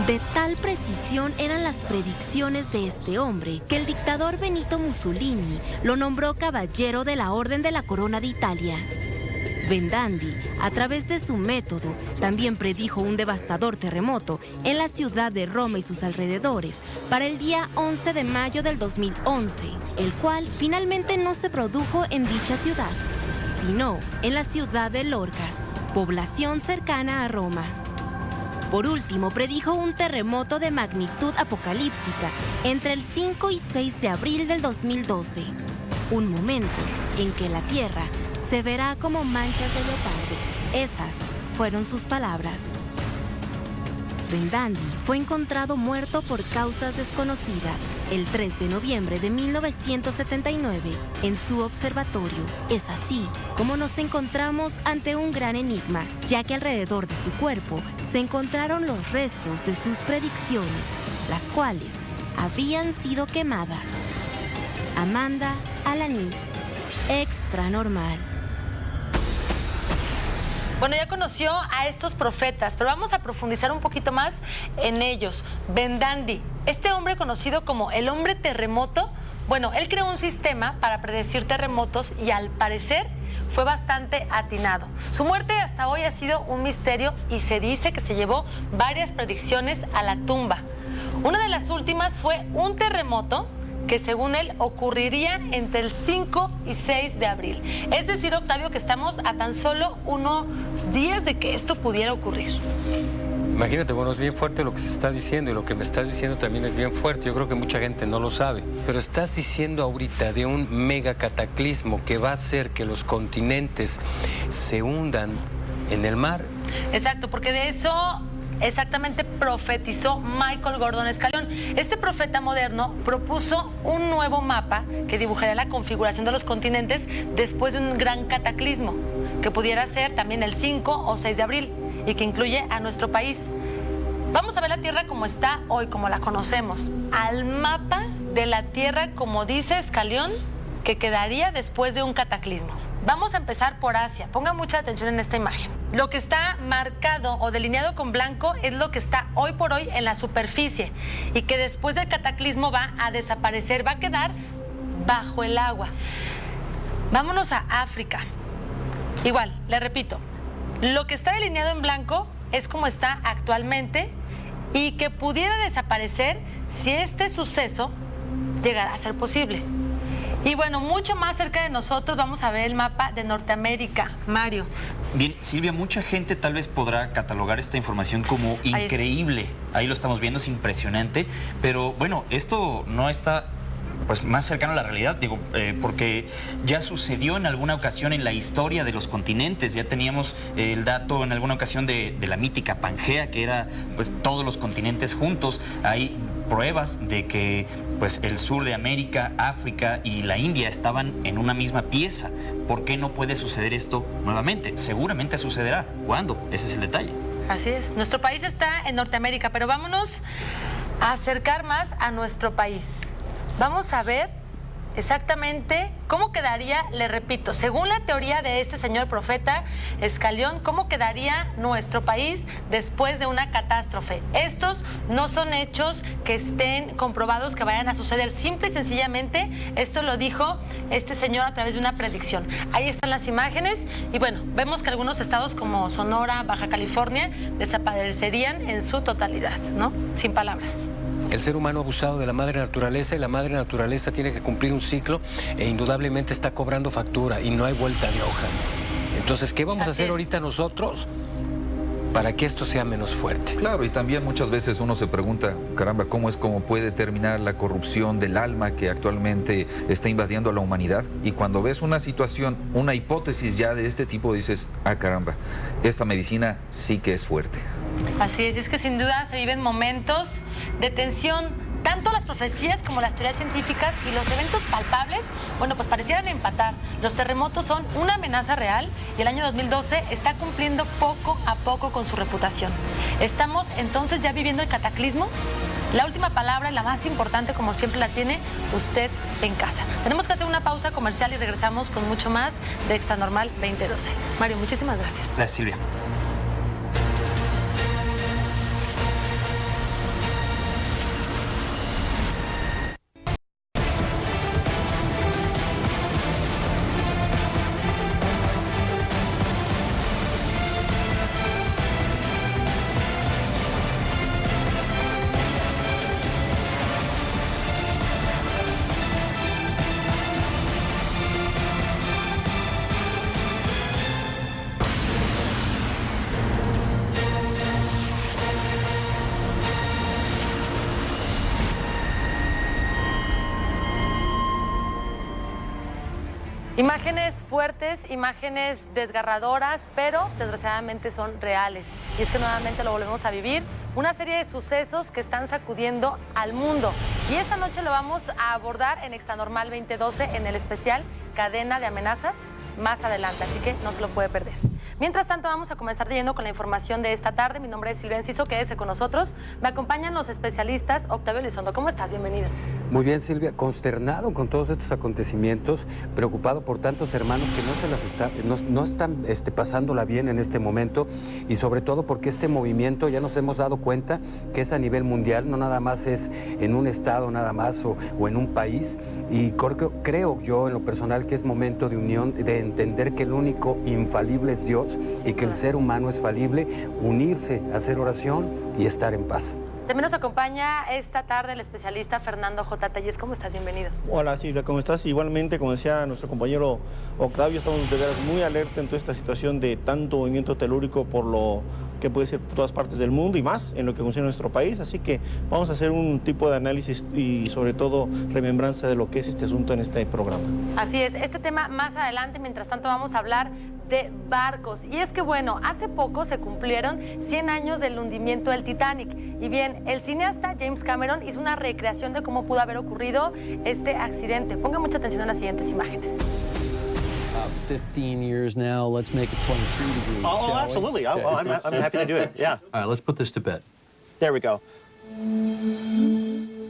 De tal precisión eran las predicciones de este hombre que el dictador Benito Mussolini lo nombró caballero de la Orden de la Corona de Italia. Vendandi, a través de su método, también predijo un devastador terremoto en la ciudad de Roma y sus alrededores para el día 11 de mayo del 2011, el cual finalmente no se produjo en dicha ciudad, sino en la ciudad de Lorca, población cercana a Roma. Por último, predijo un terremoto de magnitud apocalíptica entre el 5 y 6 de abril del 2012, un momento en que la Tierra se verá como manchas de leopardo. Esas fueron sus palabras. Vendandi fue encontrado muerto por causas desconocidas el 3 de noviembre de 1979 en su observatorio. Es así como nos encontramos ante un gran enigma, ya que alrededor de su cuerpo se encontraron los restos de sus predicciones, las cuales habían sido quemadas. Amanda Alanís, Extra Normal. Bueno, ya conoció a estos profetas, pero vamos a profundizar un poquito más en ellos. Vendandi, este hombre conocido como el hombre terremoto, bueno, él creó un sistema para predecir terremotos y al parecer fue bastante atinado. Su muerte hasta hoy ha sido un misterio y se dice que se llevó varias predicciones a la tumba. Una de las últimas fue un terremoto que según él ocurriría entre el 5 y 6 de abril. Es decir, Octavio, que estamos a tan solo unos días de que esto pudiera ocurrir. Imagínate, bueno, es bien fuerte lo que se está diciendo y lo que me estás diciendo también es bien fuerte. Yo creo que mucha gente no lo sabe. Pero estás diciendo ahorita de un mega cataclismo que va a hacer que los continentes se hundan en el mar. Exacto, porque de eso exactamente profetizó Michael Gordon Escalion. Este profeta moderno propuso un nuevo mapa que dibujaría la configuración de los continentes después de un gran cataclismo, que pudiera ser también el 5 o 6 de abril y que incluye a nuestro país. Vamos a ver la Tierra como está hoy, como la conocemos. Al mapa de la Tierra, como dice Escalion, que quedaría después de un cataclismo. Vamos a empezar por Asia. Pongan mucha atención en esta imagen. Lo que está marcado o delineado con blanco es lo que está hoy por hoy en la superficie y que después del cataclismo va a desaparecer, va a quedar bajo el agua. Vámonos a África. Igual, le repito, lo que está delineado en blanco es como está actualmente y que pudiera desaparecer si este suceso llegara a ser posible. Y bueno, mucho más cerca de nosotros vamos a ver el mapa de Norteamérica. Mario. Bien, Silvia, mucha gente tal vez podrá catalogar esta información como increíble. Ahí lo estamos viendo, es impresionante. Pero bueno, esto no está pues más cercano a la realidad, digo, porque ya sucedió en alguna ocasión en la historia de los continentes. Ya teníamos el dato en alguna ocasión de la mítica Pangea, que era pues todos los continentes juntos. Hay pruebas de que pues el sur de América, África y la India estaban en una misma pieza. ¿Por qué no puede suceder esto nuevamente? Seguramente sucederá. ¿Cuándo? Ese es el detalle. Así es. Nuestro país está en Norteamérica, pero vámonos a acercar más a nuestro país. Vamos a ver exactamente cómo quedaría, le repito, según la teoría de este señor profeta Escalion, cómo quedaría nuestro país después de una catástrofe. Estos no son hechos que estén comprobados que vayan a suceder. Simple y sencillamente, esto lo dijo este señor a través de una predicción. Ahí están las imágenes y bueno, vemos que algunos estados como Sonora, Baja California, desaparecerían en su totalidad, ¿no? Sin palabras. El ser humano ha abusado de la madre naturaleza y la madre naturaleza tiene que cumplir un ciclo e indudablemente está cobrando factura y no hay vuelta de hoja. Entonces, ¿qué vamos a hacer ahorita nosotros para que esto sea menos fuerte? Claro, y también muchas veces uno se pregunta, caramba, ¿cómo puede terminar la corrupción del alma que actualmente está invadiendo a la humanidad? Y cuando ves una situación, una hipótesis ya de este tipo, dices, caramba, esta medicina sí que es fuerte. Así es que sin duda se viven momentos de tensión. Tanto las profecías como las teorías científicas y los eventos palpables, bueno, pues parecieran empatar. Los terremotos son una amenaza real y el año 2012 está cumpliendo poco a poco con su reputación. ¿Estamos entonces ya viviendo el cataclismo? La última palabra y la más importante, como siempre, la tiene usted en casa. Tenemos que hacer una pausa comercial y regresamos con mucho más de Extra Normal 2012. Mario, muchísimas gracias. Gracias, Silvia. Imágenes fuertes, imágenes desgarradoras, pero desgraciadamente son reales. Y es que nuevamente lo volvemos a vivir, una serie de sucesos que están sacudiendo al mundo. Y esta noche lo vamos a abordar en Extra Normal 2012 en el especial Cadena de Amenazas, más adelante, así que no se lo puede perder. Mientras tanto, vamos a comenzar de lleno con la información de esta tarde. Mi nombre es Silvia Enciso, quédese con nosotros. Me acompañan los especialistas. Octavio Elizondo, ¿cómo estás? Bienvenido. Muy bien, Silvia. Consternado con todos estos acontecimientos, preocupado por tantos hermanos que no están pasándola bien en este momento, y sobre todo porque este movimiento ya nos hemos dado cuenta que es a nivel mundial, no nada más es en un estado nada más o en un país, y creo yo en lo personal que es momento de unión, de entender que el único infalible es Dios y que el ser humano es falible, unirse, hacer oración y estar en paz. También nos acompaña esta tarde el especialista Fernando J. Telles. ¿Cómo estás? Bienvenido. Hola Silvia, ¿cómo estás? Igualmente, como decía nuestro compañero Octavio, estamos de veras muy alerta en toda esta situación de tanto movimiento telúrico por lo que puede ser por todas partes del mundo y más en lo que funciona en nuestro país. Así que vamos a hacer un tipo de análisis y sobre todo remembranza de lo que es este asunto en este programa. Así es, este tema más adelante. Mientras tanto vamos a hablar de barcos. Y es que bueno, hace poco se cumplieron 100 años del hundimiento del Titanic. Y bien, el cineasta James Cameron hizo una recreación de cómo pudo haber ocurrido este accidente. Ponga mucha atención a las siguientes imágenes. 15 years now. Let's make it 23 degrees. Oh, absolutely. I'm happy to do it. Yeah. All right, let's put this to bed. There we go.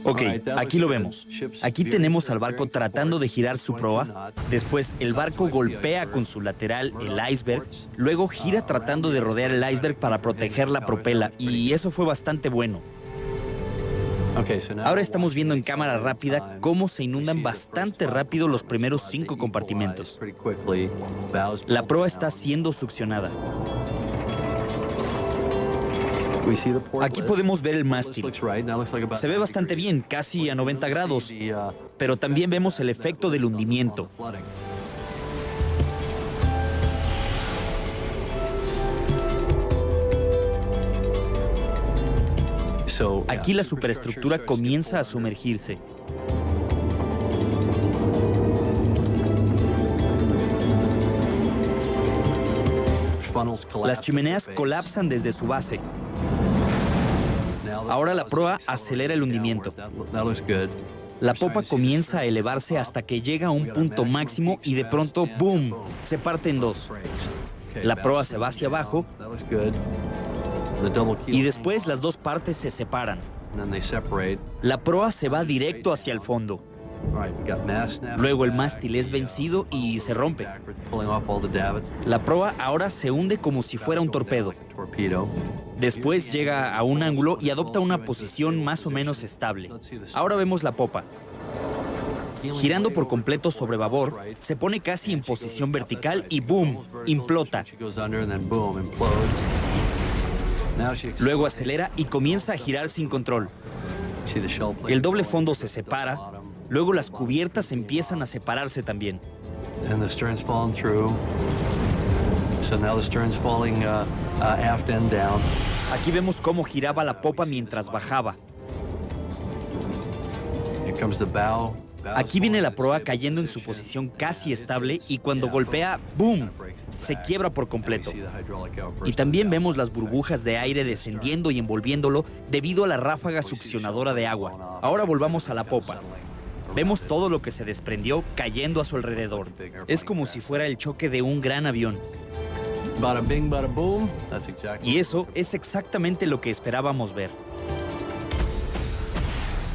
Ok, aquí lo vemos. Aquí tenemos al barco tratando de girar su proa. Después el barco golpea con su lateral el iceberg. Luego gira tratando de rodear el iceberg para proteger la propela. Y eso fue bastante bueno. Ahora estamos viendo en cámara rápida cómo se inundan bastante rápido los primeros 5 compartimentos. La proa está siendo succionada. Aquí podemos ver el mástil. Se ve bastante bien, casi a 90 grados, pero también vemos el efecto del hundimiento. Aquí la superestructura comienza a sumergirse. Las chimeneas colapsan desde su base. Ahora la proa acelera el hundimiento. La popa comienza a elevarse hasta que llega a un punto máximo y de pronto, ¡boom!, se parte en dos. La proa se va hacia abajo y después las dos partes se separan. La proa se va directo hacia el fondo. Luego el mástil es vencido y se rompe. La proa ahora se hunde como si fuera un torpedo. Después llega a un ángulo y adopta una posición más o menos estable. Ahora vemos la popa. Girando por completo sobre babor, se pone casi en posición vertical y ¡boom!, implota. Luego acelera y comienza a girar sin control. El doble fondo se separa, luego las cubiertas empiezan a separarse también. So now the stern's falling aft end down. Aquí vemos cómo giraba la popa mientras bajaba. Here comes the bow. Aquí viene la proa cayendo en su posición casi estable y cuando golpea, ¡boom!, se quiebra por completo. Y también vemos las burbujas de aire descendiendo y envolviéndolo debido a la ráfaga succionadora de agua. Ahora volvamos a la popa. Vemos todo lo que se desprendió cayendo a su alrededor. Es como si fuera el choque de un gran avión. Bada bing, bada boom. That's exactly. Y eso es exactamente lo que esperábamos ver.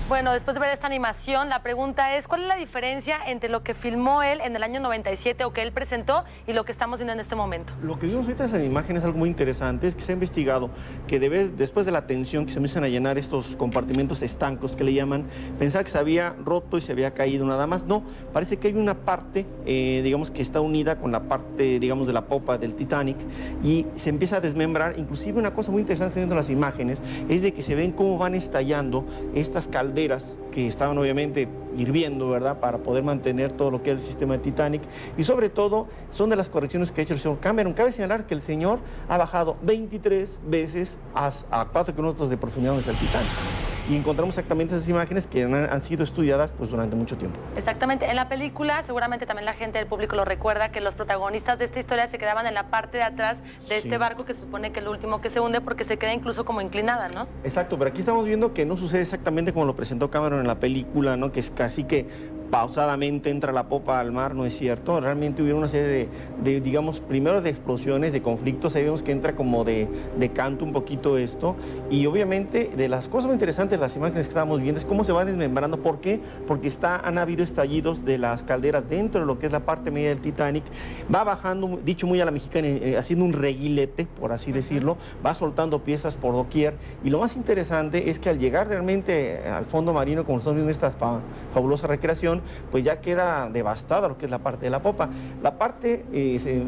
Bueno, después de ver esta animación, la pregunta es, ¿cuál es la diferencia entre lo que filmó él en el año 97 o que él presentó y lo que estamos viendo en este momento? Lo que vimos ahorita en la imagen es algo muy interesante, es que se ha investigado que después de la tensión que se empiezan a llenar estos compartimentos estancos que le llaman, pensaba que se había roto y se había caído nada más. No, parece que hay una parte, digamos, que está unida con la parte, digamos, de la popa del Titanic y se empieza a desmembrar. Inclusive una cosa muy interesante viendo las imágenes es de que se ven cómo van estallando estas calderas que estaban obviamente hirviendo, ¿verdad?, para poder mantener todo lo que es el sistema de Titanic, y sobre todo son de las correcciones que ha hecho el señor Cameron. Cabe señalar que el señor ha bajado 23 veces a 4 kilómetros de profundidad donde está el Titanic. Y encontramos exactamente esas imágenes que han sido estudiadas pues durante mucho tiempo. Exactamente. En la película, seguramente también la gente del público lo recuerda, que los protagonistas de esta historia se quedaban en la parte de atrás de este barco que se supone que es el último que se hunde porque se queda incluso como inclinada, ¿no? Exacto, pero aquí estamos viendo que no sucede exactamente como lo presentó Cameron en la película, ¿no? Que es casi que pausadamente entra la popa al mar, no es cierto. Realmente hubo una serie de, digamos, primero de explosiones, de conflictos. Ahí vemos que entra como de canto un poquito esto. Y obviamente de las cosas muy interesantes, las imágenes que estábamos viendo, es cómo se van desmembrando. ¿Por qué? Porque han habido estallidos de las calderas dentro de lo que es la parte media del Titanic. Va bajando, dicho muy a la mexicana, haciendo un reguilete, por así decirlo. Va soltando piezas por doquier. Y lo más interesante es que al llegar realmente al fondo marino, como estamos viendo en esta fabulosa recreación, pues ya queda devastada lo que es la parte de la popa. La parte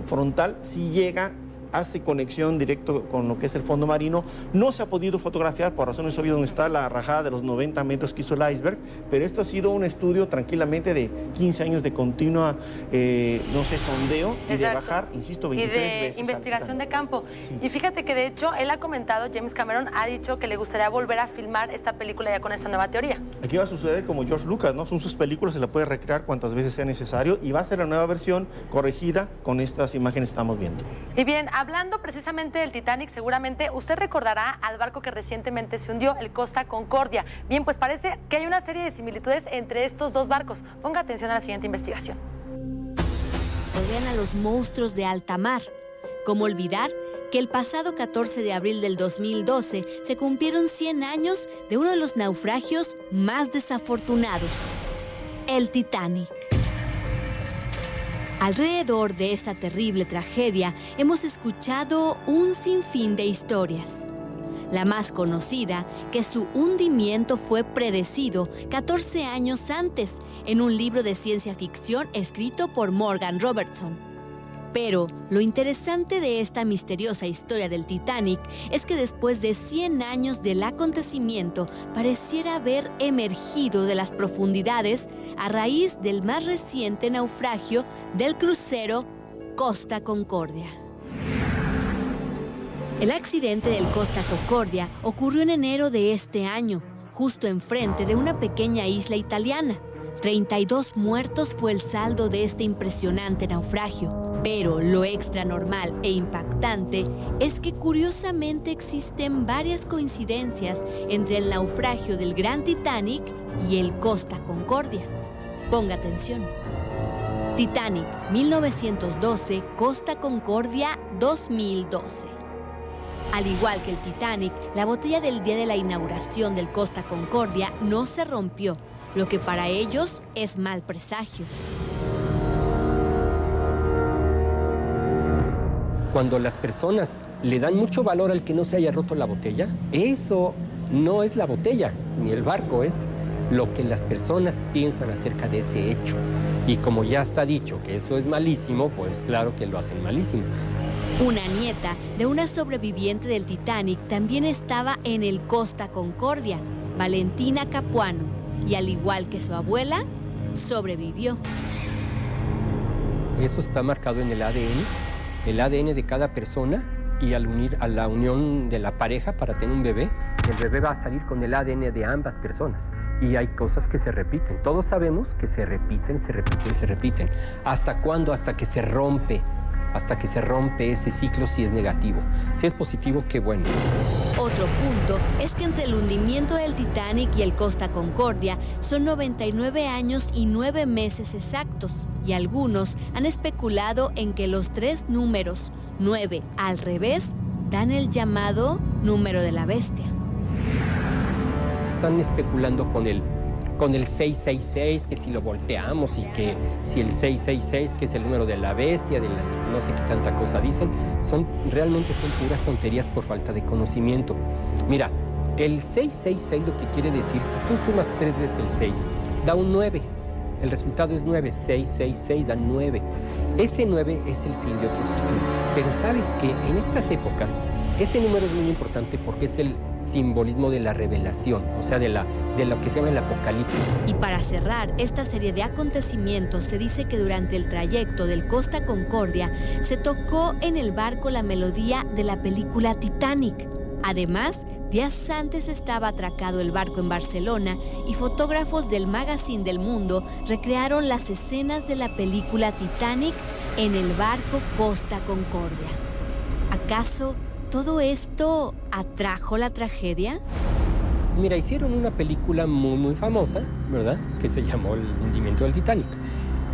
frontal sí llega, hace conexión directo con lo que es el fondo marino. No se ha podido fotografiar por razones obvias donde está la rajada de los 90 metros que hizo el iceberg, pero esto ha sido un estudio tranquilamente de 15 años de continua, no sé, sondeo y de bajar, insisto, 23 veces. Y de investigación de campo. Sí. Y fíjate que de hecho él ha comentado, James Cameron ha dicho que le gustaría volver a filmar esta película ya con esta nueva teoría. Aquí va a suceder como George Lucas, ¿no? Son sus películas, se la puede recrear cuantas veces sea necesario y va a ser la nueva versión corregida con estas imágenes que estamos viendo. Y bien, hablando precisamente del Titanic, seguramente usted recordará al barco que recientemente se hundió, el Costa Concordia. Bien, pues parece que hay una serie de similitudes entre estos dos barcos. Ponga atención a la siguiente investigación. Rodean a los monstruos de alta mar. ¿Cómo olvidar que el pasado 14 de abril del 2012 se cumplieron 100 años de uno de los naufragios más desafortunados, el Titanic? Alrededor de esta terrible tragedia hemos escuchado un sinfín de historias. La más conocida, que su hundimiento fue predecido 14 años antes en un libro de ciencia ficción escrito por Morgan Robertson. Pero lo interesante de esta misteriosa historia del Titanic es que después de 100 años del acontecimiento pareciera haber emergido de las profundidades a raíz del más reciente naufragio del crucero Costa Concordia. El accidente del Costa Concordia ocurrió en enero de este año, justo enfrente de una pequeña isla italiana. 32 muertos fue el saldo de este impresionante naufragio. Pero lo extra normal e impactante es que curiosamente existen varias coincidencias entre el naufragio del Gran Titanic y el Costa Concordia. Ponga atención. Titanic, 1912, Costa Concordia, 2012. Al igual que el Titanic, la botella del día de la inauguración del Costa Concordia no se rompió, lo que para ellos es mal presagio. Cuando las personas le dan mucho valor al que no se haya roto la botella, eso no es la botella ni el barco, es lo que las personas piensan acerca de ese hecho. Y como ya está dicho que eso es malísimo, pues claro que lo hacen malísimo. Una nieta de una sobreviviente del Titanic también estaba en el Costa Concordia, Valentina Capuano, y al igual que su abuela, sobrevivió. Eso está marcado en el ADN. el ADN de cada persona y al unir a la unión de la pareja para tener un bebé, el bebé va a salir con el ADN de ambas personas. Y hay cosas que se repiten. Todos sabemos que se repiten, se repiten, se repiten. ¿Hasta cuándo? Hasta que se rompe. Hasta que se rompe ese ciclo si es negativo. Si es positivo, qué bueno. Otro punto es que entre el hundimiento del Titanic y el Costa Concordia son 99 años y 9 meses exactos. Y algunos han especulado en que los 3 números, 9 al revés, dan el llamado número de la bestia. Están especulando con el 666, que si lo volteamos y que si el 666, que es el número de la bestia, de la no sé qué tanta cosa dicen, realmente son puras tonterías por falta de conocimiento. Mira, el 666 lo que quiere decir, si tú sumas 3 veces el 6, da un 9. El resultado es 9, 6, 6, 6 da 9. Ese 9 es el fin de otro ciclo. Pero sabes que en estas épocas, ese número es muy importante porque es el simbolismo de la revelación, o sea, de lo que se llama el apocalipsis. Y para cerrar esta serie de acontecimientos, se dice que durante el trayecto del Costa Concordia se tocó en el barco la melodía de la película Titanic. Además, días antes estaba atracado el barco en Barcelona y fotógrafos del Magazine del Mundo recrearon las escenas de la película Titanic en el barco Costa Concordia. ¿Acaso todo esto atrajo la tragedia? Mira, hicieron una película muy famosa, ¿verdad? Que se llamó El hundimiento del Titanic.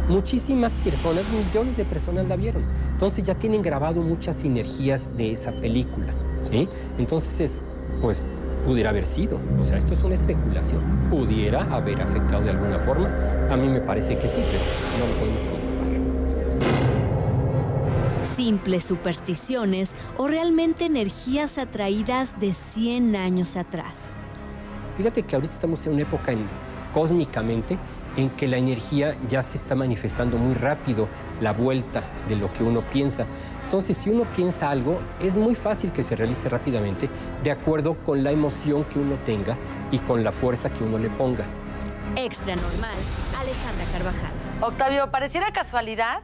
Muchísimas personas, millones de personas la vieron. Entonces ya tienen grabado muchas sinergias de esa película, ¿sí? Entonces, pues, pudiera haber sido. O sea, esto es una especulación. ¿Pudiera haber afectado de alguna forma? A mí me parece que sí, pero no lo podemos comprobar. ¿Simples supersticiones o realmente energías atraídas de 100 años atrás? Fíjate que ahorita estamos en una época cósmicamente en que la energía ya se está manifestando muy rápido, la vuelta de lo que uno piensa. Entonces, si uno piensa algo, es muy fácil que se realice rápidamente de acuerdo con la emoción que uno tenga y con la fuerza que uno le ponga. Extra Normal, Alejandra Carvajal. Octavio, pareciera casualidad,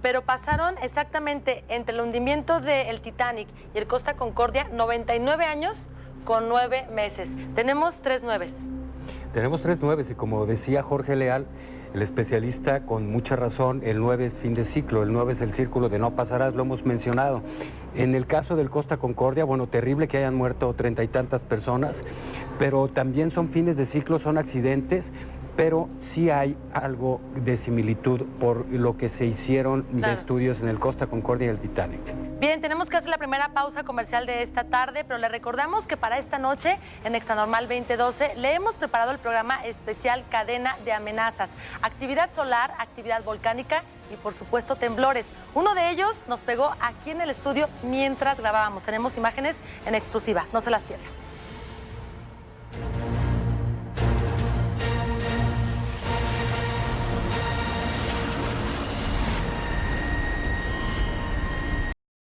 pero pasaron exactamente entre el hundimiento del Titanic y el Costa Concordia 99 años con 9 meses. Tenemos 3 nueves. Tenemos 3 nueves y como decía Jorge Leal, el especialista con mucha razón, el 9 es fin de ciclo, el 9 es el círculo de no pasarás, lo hemos mencionado. En el caso del Costa Concordia, bueno, terrible que hayan muerto 30 y tantas personas, pero también son fines de ciclo, son accidentes, pero sí hay algo de similitud por lo que se hicieron de estudios en el Costa Concordia y el Titanic. Bien, tenemos que hacer la primera pausa comercial de esta tarde, pero le recordamos que para esta noche en Extra Normal 2012 le hemos preparado el programa especial Cadena de Amenazas, actividad solar, actividad volcánica y por supuesto temblores. Uno de ellos nos pegó aquí en el estudio mientras grabábamos. Tenemos imágenes en exclusiva, no se las pierdan.